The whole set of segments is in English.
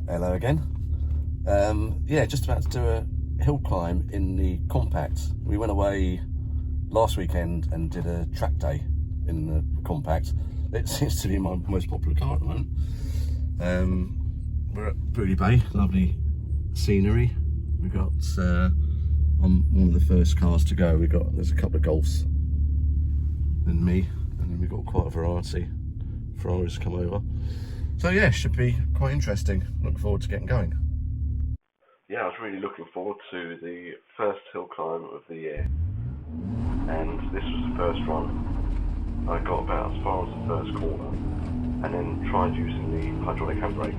Hello again. Yeah, just about to do a hill climb in the compact. We went away last weekend and did a track day in the compact. It seems to be my most popular car at the moment. We're at Booty Bay, lovely scenery. We got I'm one of the first cars to go. There's a couple of Golfs and me, and then we've got quite a variety. Ferraris come over. So yeah, should be quite interesting. Looking forward to getting going. Yeah, I was really looking forward to the first hill climb of the year, and this was the first run. I got about as far as the first corner, and then tried using the hydraulic handbrake,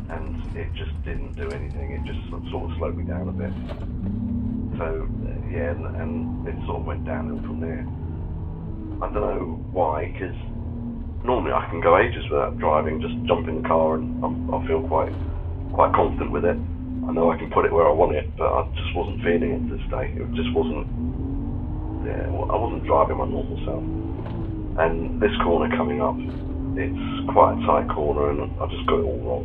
and it just didn't do anything. It just sort of slowed me down a bit. So yeah, and it sort of went downhill from there. I don't know why, because normally I can go ages without driving, just jump in the car and I feel quite confident with it. I know I can put it where I want it, but I just wasn't feeling it this day. It just wasn't, I wasn't driving my normal self. And this corner coming up, it's quite a tight corner and I just got it all wrong.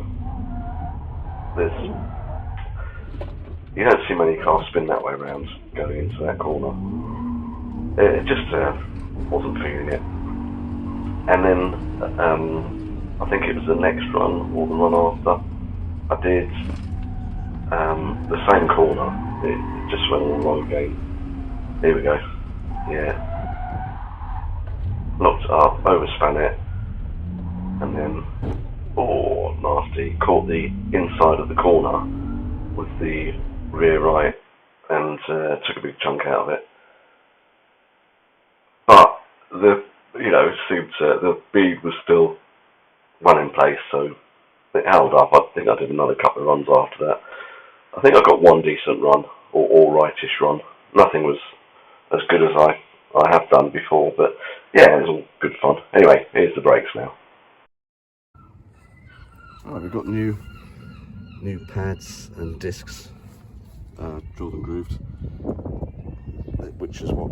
You don't see many cars spin that way around going into that corner. It just wasn't feeling it. And then I think it was the next run or the run after, I did the same corner. It just went all wrong again. Here we go. Yeah. Locked up, overspan it, and then, oh, nasty. Caught the inside of the corner with the rear right and took a big chunk out of it. But the bead was still one in place, so it held up. I think I did another couple of runs after that. I think I got one decent run, or all-rightish run. Nothing was as good as I have done before, but yeah, it was all good fun. Anyway, here's the brakes now. Alright, we've got new pads and discs, drilled and grooved, which is what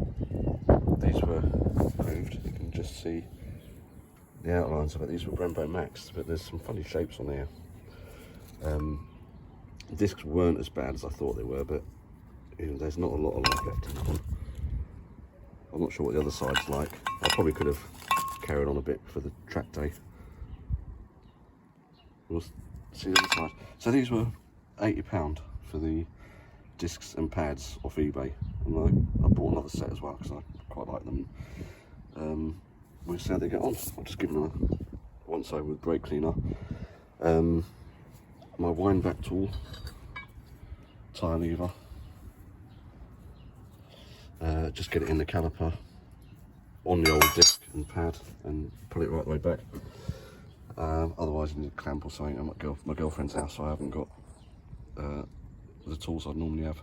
these were grooved. You can just see the outlines of it. These were Brembo Max, but there's some funny shapes on here. Discs weren't as bad as I thought they were, but there's not a lot of life left in that one. I'm not sure what the other side's like. I probably could have carried on a bit for the track day. We'll see the other side. So these were £80 for the discs and pads off eBay, and I bought another set as well because I quite like them. We'll see how they get on. I'll just give them a once over with brake cleaner. My wind back tool, tyre lever, just get it in the caliper on the old disc and pad and put it right the way back. Otherwise you need a clamp or something. I'm at my girlfriend's house, so I haven't got the tools I'd normally have.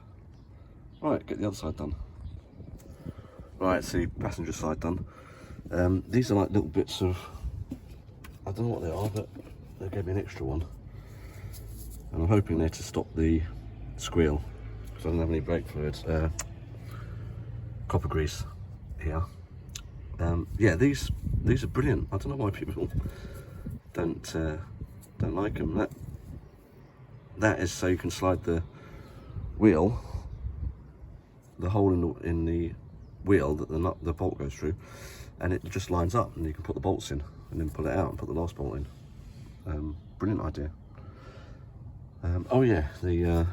Right, get the other side done. Right, see, passenger side done. These are like little bits of, I don't know what they are, but they gave me an extra one. And I'm hoping they're to stop the squeal, because I don't have any brake fluids. Copper grease here. Yeah, these are brilliant. I don't know why people don't like them. That is so you can slide the wheel, the hole in the wheel that the bolt goes through, and it just lines up, and you can put the bolts in and then pull it out and put the last bolt in. Brilliant idea. Oh yeah, yeah,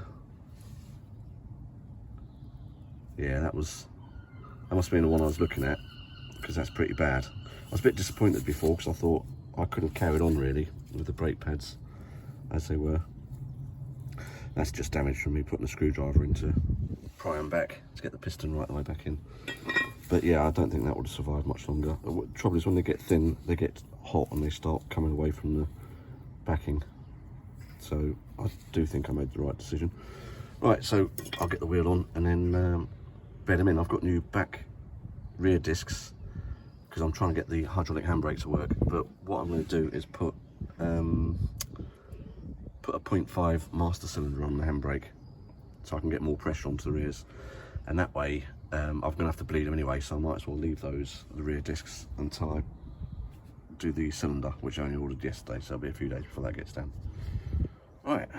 that must have been the one I was looking at, because that's pretty bad. I was a bit disappointed before because I thought I could have carried on really with the brake pads as they were. That's just damage from me putting a screwdriver in to pry them back to get the piston right the way back in. But yeah, I don't think that would have survived much longer. The trouble is when they get thin, they get hot and they start coming away from the backing. So I do think I made the right decision. Right, so I'll get the wheel on and then bed them in. I've got new back rear discs because I'm trying to get the hydraulic handbrake to work. But what I'm going to do is put a 0.5 master cylinder on the handbrake so I can get more pressure onto the rears. And that way, I'm going to have to bleed them anyway, so I might as well leave the rear discs until I do the cylinder, which I only ordered yesterday, so it'll be a few days before that gets down. Right.